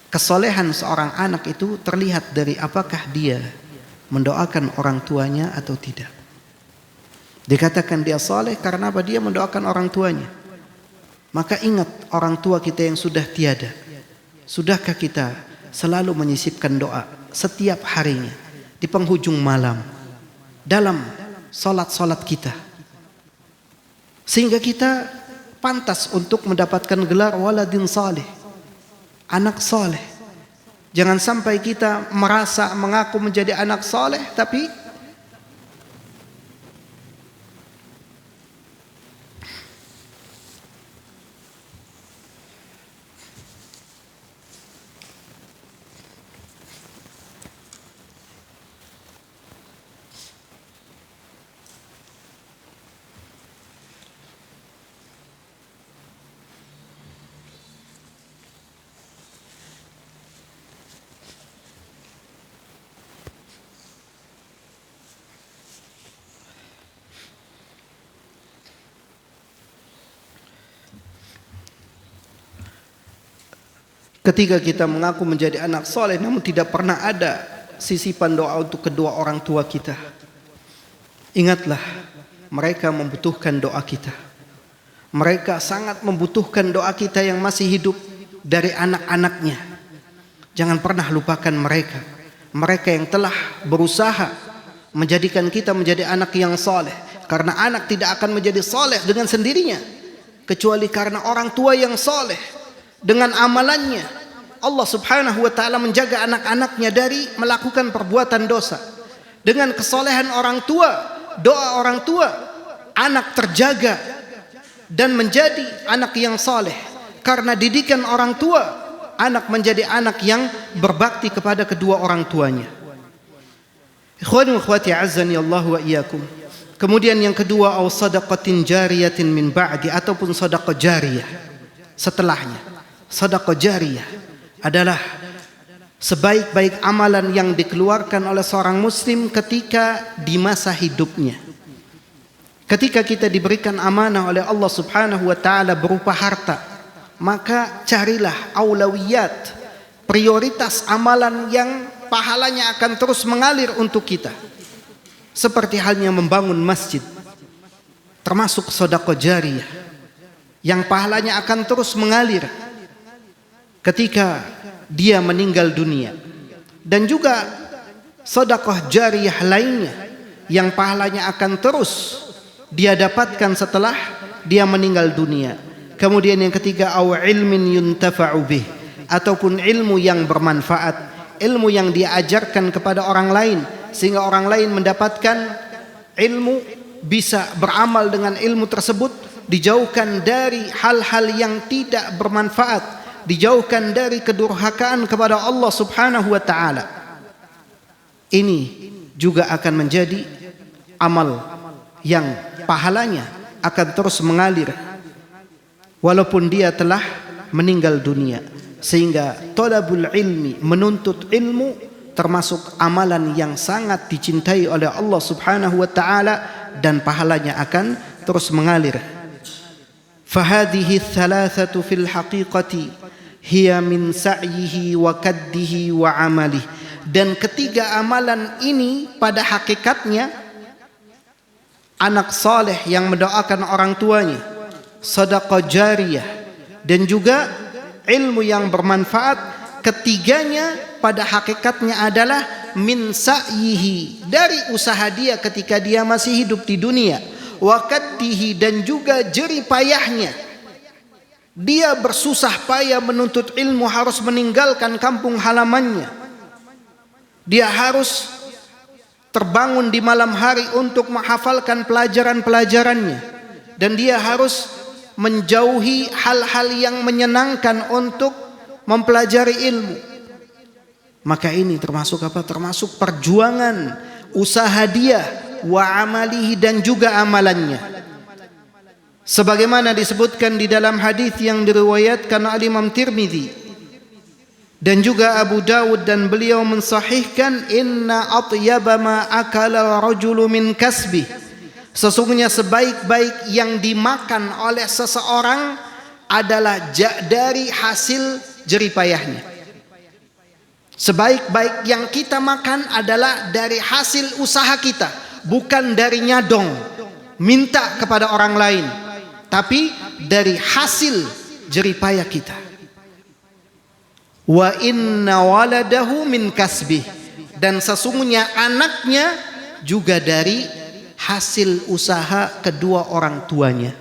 S2: kesolehan seorang anak itu terlihat dari apakah dia mendoakan orang tuanya atau tidak. Dikatakan dia soleh karena apa? Dia mendoakan orang tuanya. Maka ingat orang tua kita yang sudah tiada. Sudahkah kita selalu menyisipkan doa setiap harinya, di penghujung malam, dalam solat-solat kita, sehingga kita pantas untuk mendapatkan gelar waladin saleh, anak soleh. Jangan sampai kita merasa mengaku menjadi anak soleh tapi ketika kita mengaku menjadi anak soleh namun tidak pernah ada sisipan doa untuk kedua orang tua kita, ingatlah mereka membutuhkan doa kita. Mereka sangat membutuhkan doa kita yang masih hidup dari anak-anaknya. Jangan pernah lupakan mereka. Mereka yang telah berusaha menjadikan kita menjadi anak yang saleh. Karena anak tidak akan menjadi saleh dengan sendirinya kecuali karena orang tua yang saleh. Dengan amalannya Allah Subhanahu wa taala menjaga anak-anaknya dari melakukan perbuatan dosa. Dengan kesolehan orang tua, doa orang tua, anak terjaga dan menjadi anak yang saleh. Karena didikan orang tua, anak menjadi anak yang berbakti kepada kedua orang tuanya. Ikhwani wa akhwati azzani Allah wa iyyakum. Kemudian yang kedua, au sadaqatin jariyatin min ba'di, ataupun sedekah jariyah setelahnya. Sedekah jariyah adalah sebaik-baik amalan yang dikeluarkan oleh seorang muslim ketika di masa hidupnya. Ketika kita diberikan amanah oleh Allah Subhanahu wa taala berupa harta, maka carilah aulawiyat, prioritas amalan yang pahalanya akan terus mengalir untuk kita. Seperti halnya membangun masjid, termasuk sedekah jariyah yang pahalanya akan terus mengalir ketika dia meninggal dunia. Dan juga sedekah jariyah lainnya yang pahalanya akan terus dia dapatkan setelah dia meninggal dunia. Kemudian yang ketiga, au ilmin yuntafa'u bih, ataupun ilmu yang bermanfaat, ilmu yang diajarkan kepada orang lain sehingga orang lain mendapatkan ilmu, bisa beramal dengan ilmu tersebut, dijauhkan dari hal-hal yang tidak bermanfaat, dijauhkan dari kedurhakaan kepada Allah Subhanahu wa taala. Ini juga akan menjadi amal yang pahalanya akan terus mengalir walaupun dia telah meninggal dunia. Sehingga thalabul ilmi, menuntut ilmu, termasuk amalan yang sangat dicintai oleh Allah Subhanahu wa taala dan pahalanya akan terus mengalir. Fahadhihi thalathatu fil haqiqati hiya min sa'yihi wa kaddihi wa amalih. Dan ketiga amalan ini pada hakikatnya anak saleh yang mendoakan orang tuanya, sedekah jariyah, dan juga ilmu yang bermanfaat. Ketiganya pada hakikatnya adalah min sa'yihi, dari usaha dia ketika dia masih hidup di dunia, wa kaddihi, dan juga jerih payahnya. Dia bersusah payah menuntut ilmu, harus meninggalkan kampung halamannya. Dia harus terbangun di malam hari untuk menghafalkan pelajaran-pelajarannya, dan dia harus menjauhi hal-hal yang menyenangkan untuk mempelajari ilmu. Maka ini termasuk apa? Termasuk perjuangan usaha dia, wa amalihi, dan juga amalannya. Sebagaimana disebutkan di dalam hadis yang diriwayatkan oleh Imam Tirmidzi dan juga Abu Dawud, dan beliau mensahihkan, inna atyaba ma akala rajulu min kasbi, sesungguhnya sebaik-baik yang dimakan oleh seseorang adalah dari hasil jerih payahnya. Sebaik-baik yang kita makan adalah dari hasil usaha kita, bukan dari nyadong minta kepada orang lain, tapi dari hasil jerih payah kita. Wa inna waladahu min kasbih, dan sesungguhnya anaknya juga dari hasil usaha kedua orang tuanya.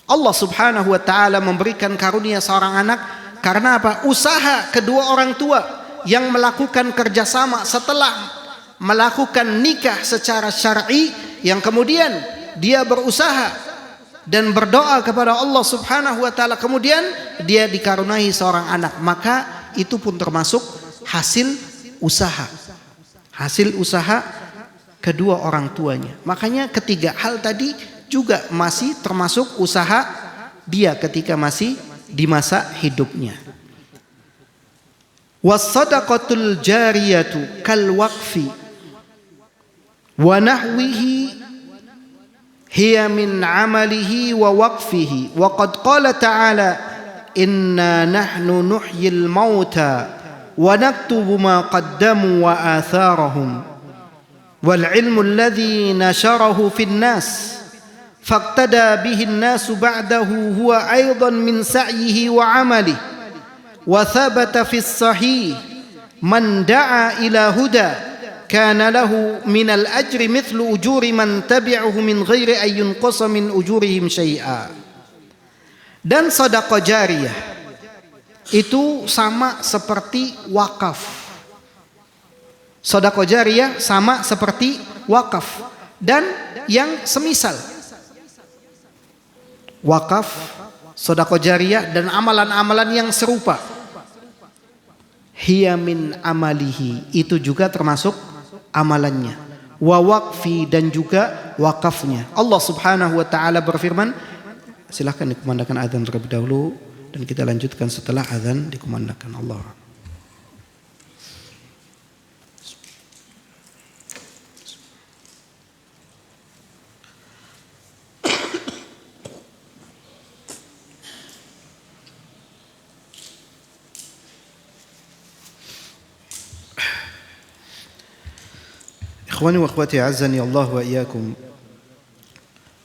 S2: Allah Subhanahu wa taala memberikan karunia seorang anak karena apa? Usaha kedua orang tua yang melakukan kerjasama setelah melakukan nikah secara syar'i, yang kemudian dia berusaha dan berdoa kepada Allah Subhanahu wa taala, kemudian dia dikaruniai seorang anak, maka itu pun termasuk hasil usaha. Hasil usaha kedua orang tuanya. Makanya ketiga hal tadi juga masih termasuk usaha dia ketika masih di masa hidupnya. Was-sadaqatul jariyatu kal waqfi wa nahwihi hiya min amalihi wa waqfihi, wa qad qala ta'ala inna nahnu nuhyil mauta wa naktubu ma qaddamu wa atharahum wal ilmu alladhi nasharahu fin nas faqtada bihi an-nas ba'dahu huwa aidan min sa'yihi wa 'amalihi wa thabata fi as-sahih man da'a ila huda kana lahu minal ajri mithlu ujuri man tabi'ahu min ghairi an yunqasa min ujurihim syai'a. Dan sedekah jariyah itu sama seperti wakaf. Sedekah jariyah sama seperti wakaf dan yang semisal. Wakaf, sedekah jariyah dan amalan-amalan yang serupa. Hiya min amalihi, itu juga termasuk amalannya. Wa waqfi, dan juga wakafnya. Allah Subhanahu wa taala berfirman, silahkan dikumandangkan azan terlebih dahulu dan kita lanjutkan setelah azan dikumandangkan. Allah. Ikhwani wa akhwati azzani Allah wa iyyakum.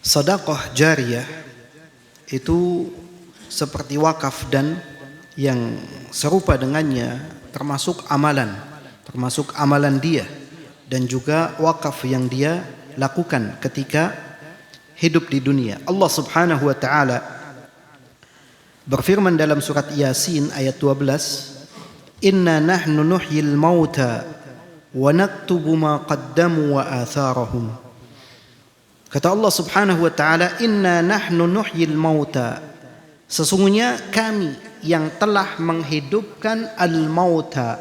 S2: Sedekah jariyah itu seperti wakaf dan yang serupa dengannya, termasuk amalan dia dan juga wakaf yang dia lakukan ketika hidup di dunia. Allah Subhanahu wa taala berfirman dalam surat Yasin ayat 12, "Inna nahnu nuhyil mauta wa naktubu ma qaddamu wa atharahum." Kata Allah Subhanahu wa taala, "Inna nahnu nuhyil mauta." Sesungguhnya kami yang telah menghidupkan al-mauta,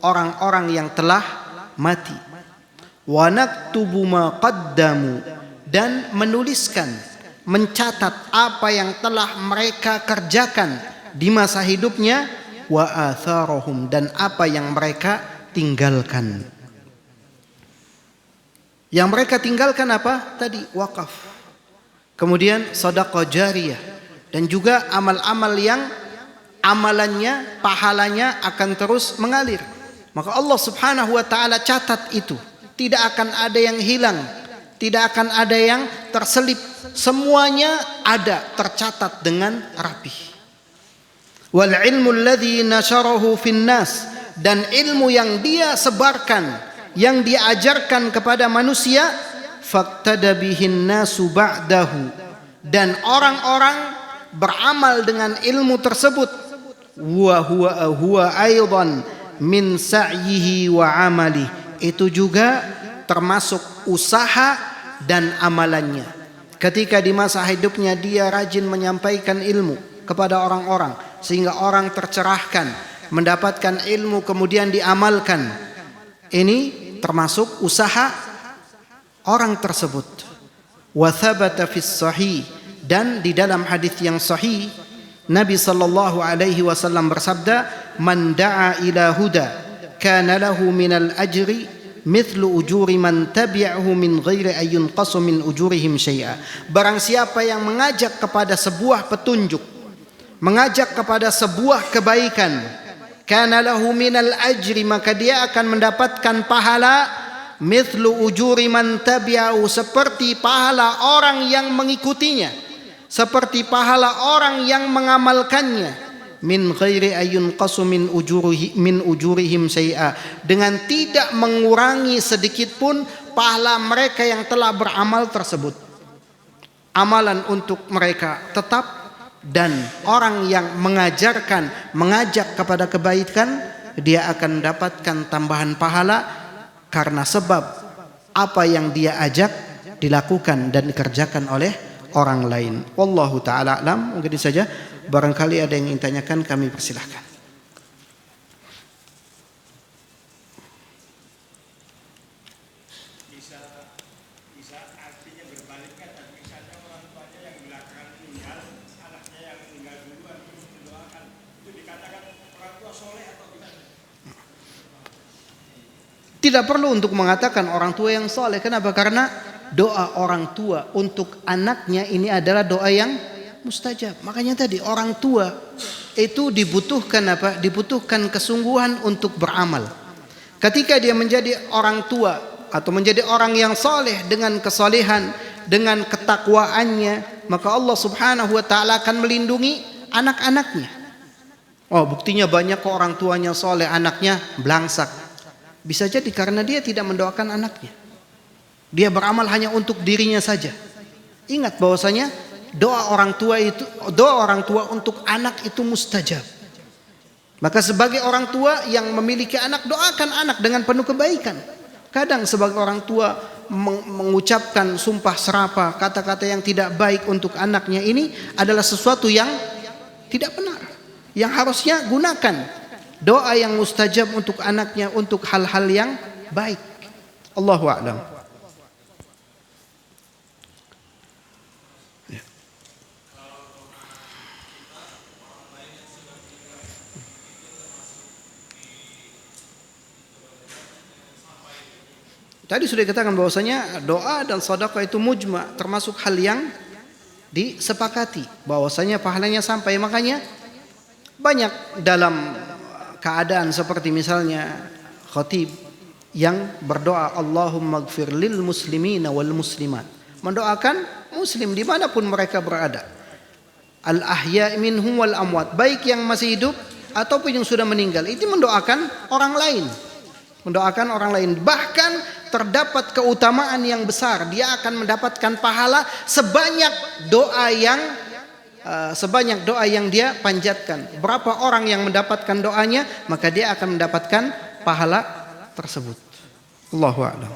S2: orang-orang yang telah mati. Wa naktubu ma qaddamu, dan menuliskan, mencatat apa yang telah mereka kerjakan di masa hidupnya, wa atharahum, dan apa yang mereka tinggalkan. Yang mereka tinggalkan apa? Tadi wakaf. Kemudian sedekah jariyah dan juga amal-amal yang amalannya, pahalanya akan terus mengalir. Maka Allah Subhanahu wa taala catat itu. Tidak akan ada yang hilang, tidak akan ada yang terselip. Semuanya ada, tercatat dengan rapi. Wal ilmu alladhi nasharahu fin nas, dan ilmu yang dia sebarkan, yang diajarkan kepada manusia, faqtada bihin nasu ba'dahu, dan orang-orang beramal dengan ilmu tersebut. Wa huwa aidan min sa'yihi wa amali, itu juga termasuk usaha dan amalannya. Ketika di masa hidupnya dia rajin menyampaikan ilmu kepada orang-orang sehingga orang tercerahkan, mendapatkan ilmu kemudian diamalkan. Ini termasuk usaha orang tersebut. Wa thabata fis sahih, dan di dalam hadis yang sahih Nabi sallallahu alaihi wasallam bersabda, "Man da'a ila huda kana lahu minal ajri mithlu ujuri man tabi'ahu min ghairi an yunqasu min ujurihim syai'a." Barang siapa yang mengajak kepada sebuah petunjuk, mengajak kepada sebuah kebaikan, kana lahu minal ajri, maka dia akan mendapatkan pahala mithlu ujuri man tabi'ahu, seperti pahala orang yang mengikutinya, seperti pahala orang yang mengamalkannya, min ghairi ayun qasu min ujurihim syai'a, dengan tidak mengurangi sedikit pun pahala mereka yang telah beramal tersebut. Amalan untuk mereka tetap, dan orang yang mengajarkan, mengajak kepada kebaikan, dia akan mendapatkan tambahan pahala karena sebab apa yang dia ajak dilakukan dan dikerjakan oleh orang lain. Wallahu ta'ala alam. Mungkin saja, barangkali ada yang ingin tanyakan, kami persilahkan. Tidak perlu untuk mengatakan orang tua yang soleh. Kenapa? Karena doa orang tua untuk anaknya ini adalah doa yang mustajab. Makanya tadi orang tua itu dibutuhkan apa? Dibutuhkan kesungguhan untuk beramal. Ketika dia menjadi orang tua atau menjadi orang yang soleh dengan kesolehan, dengan ketakwaannya, maka Allah Subhanahu wa taala akan melindungi anak-anaknya. Oh, buktinya banyak kok orang tuanya soleh, anaknya belangsak. Bisa jadi karena dia tidak mendoakan anaknya. Dia beramal hanya untuk dirinya saja. Ingat bahwasanya doa orang tua untuk anak itu mustajab. Maka sebagai orang tua yang memiliki anak, doakan anak dengan penuh kebaikan. Kadang sebagai orang tua mengucapkan sumpah serapah, kata-kata yang tidak baik untuk anaknya, ini adalah sesuatu yang tidak benar. Yang harusnya gunakan doa yang mustajab untuk anaknya untuk hal-hal yang baik. Allahu a'lam. Tadi sudah dikatakan bahwasanya doa dan sedekah itu mujma', termasuk hal yang disepakati bahwasanya pahalanya sampai. Makanya banyak dalam keadaan seperti misalnya khatib yang berdoa Allahumma gfir lil muslimina wal muslimat, mendoakan muslim dimanapun mereka berada, al ahya minhum wal amwat, baik yang masih hidup ataupun yang sudah meninggal, itu mendoakan orang lain. Mendoakan orang lain, bahkan terdapat keutamaan yang besar. Dia akan mendapatkan pahala sebanyak doa yang dia panjatkan. Berapa orang yang mendapatkan doanya, maka dia akan mendapatkan pahala tersebut. Allahu a'lam.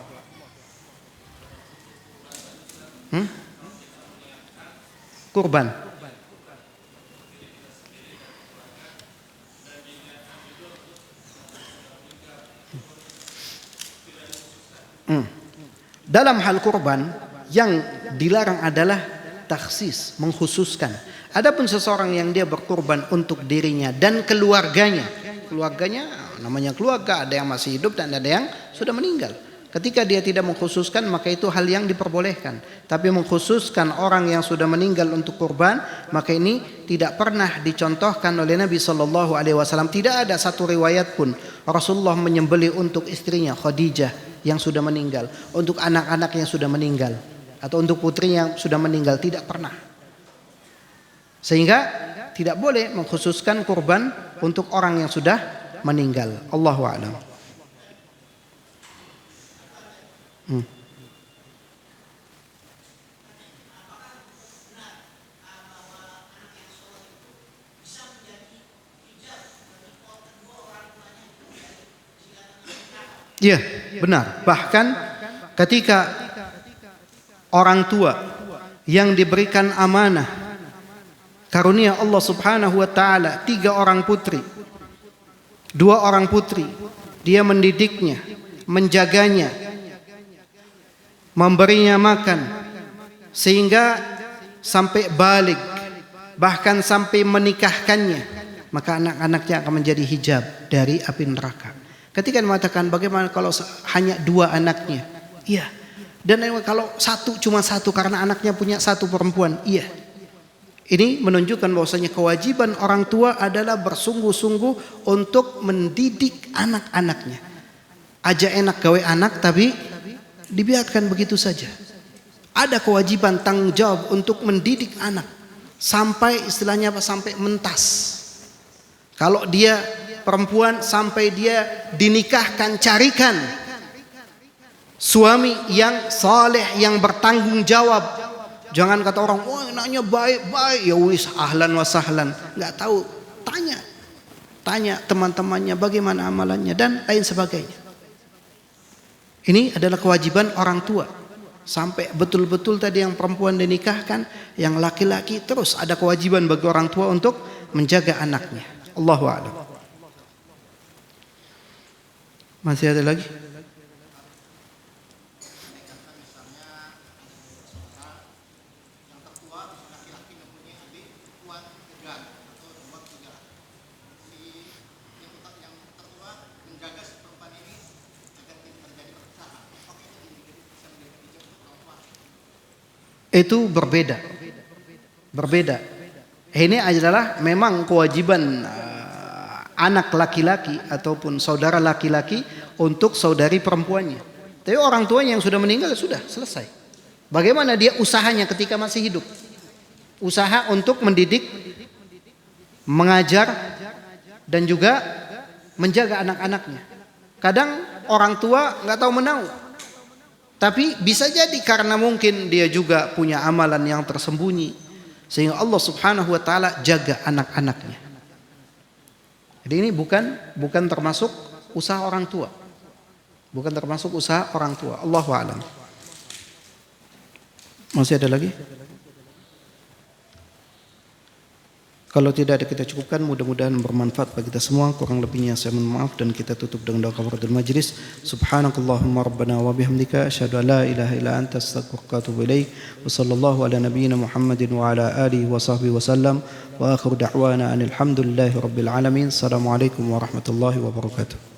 S2: Kurban. Dalam hal kurban yang dilarang adalah takhsis, mengkhususkan. Adapun seseorang yang dia berkurban untuk dirinya dan keluarganya namanya keluarga, ada yang masih hidup dan ada yang sudah meninggal. Ketika dia tidak mengkhususkan, maka itu hal yang diperbolehkan. Tapi mengkhususkan orang yang sudah meninggal untuk kurban, maka ini tidak pernah dicontohkan oleh Nabi Shallallahu Alaihi Wasallam. Tidak ada satu riwayat pun Rasulullah menyembelih untuk istrinya Khadijah yang sudah meninggal, untuk anak-anak yang sudah meninggal, atau untuk putrinya yang sudah meninggal, tidak pernah. Sehingga tidak boleh mengkhususkan kurban untuk orang yang sudah meninggal. Allahu a'lam. Iya, benar. Bahkan ketika orang tua yang diberikan amanah karunia Allah Subhanahu wa taala 3 orang putri, 2 orang putri, dia mendidiknya, menjaganya, memberinya makan sehingga sampai balik, bahkan sampai menikahkannya, maka anak-anaknya akan menjadi hijab dari api neraka. Ketika mengatakan bagaimana kalau hanya 2 anaknya? Iya. Dan kalau cuma satu karena anaknya punya 1 perempuan? Iya. Ini menunjukkan bahwasanya kewajiban orang tua adalah bersungguh-sungguh untuk mendidik anak-anaknya. Aja enak gawe anak tapi dibiarkan begitu saja. Ada kewajiban tanggung jawab untuk mendidik anak sampai istilahnya sampai mentas. Kalau dia perempuan sampai dia dinikahkan, carikan suami yang saleh, yang bertanggung jawab. Jangan kata orang, "Oh, anaknya baik-baik." Ya wis, ahlan wa sahlan. Enggak tahu, tanya teman-temannya bagaimana amalannya dan lain sebagainya. Ini adalah kewajiban orang tua. Sampai betul-betul tadi yang perempuan dinikahkan, yang laki-laki terus ada kewajiban bagi orang tua untuk menjaga anaknya. Allahu a'lam. Masih ada lagi? Itu berbeda. Ini adalah memang kewajiban anak laki-laki ataupun saudara laki-laki untuk saudari perempuannya. Tapi orang tuanya yang sudah meninggal sudah selesai. Bagaimana dia usahanya ketika masih hidup? Usaha untuk mendidik, mengajar dan juga menjaga anak-anaknya. Kadang orang tua nggak tahu menau. Tapi bisa jadi karena mungkin dia juga punya amalan yang tersembunyi, sehingga Allah Subhanahu wa taala jaga anak-anaknya. Jadi ini bukan termasuk usaha orang tua. Bukan termasuk usaha orang tua. Allahu a'lam. Masih ada lagi? Kalau tidak ada kita cukupkan, mudah-mudahan bermanfaat bagi kita semua. Kurang lebihnya saya mohon maaf dan kita tutup dengan doa kafaratul majlis. Subhanakallahumma rabbana wa bihamdika asyhadu an la ilaha illa anta astaghfiruka wa atubu ilaik. Wa sallallahu ala nabiyyina Muhammadin wa ala alihi wa sahbihi wa sallam. Wa akhiru da'wana alhamdulillahi rabbil alamin. Assalamualaikum warahmatullahi wabarakatuh.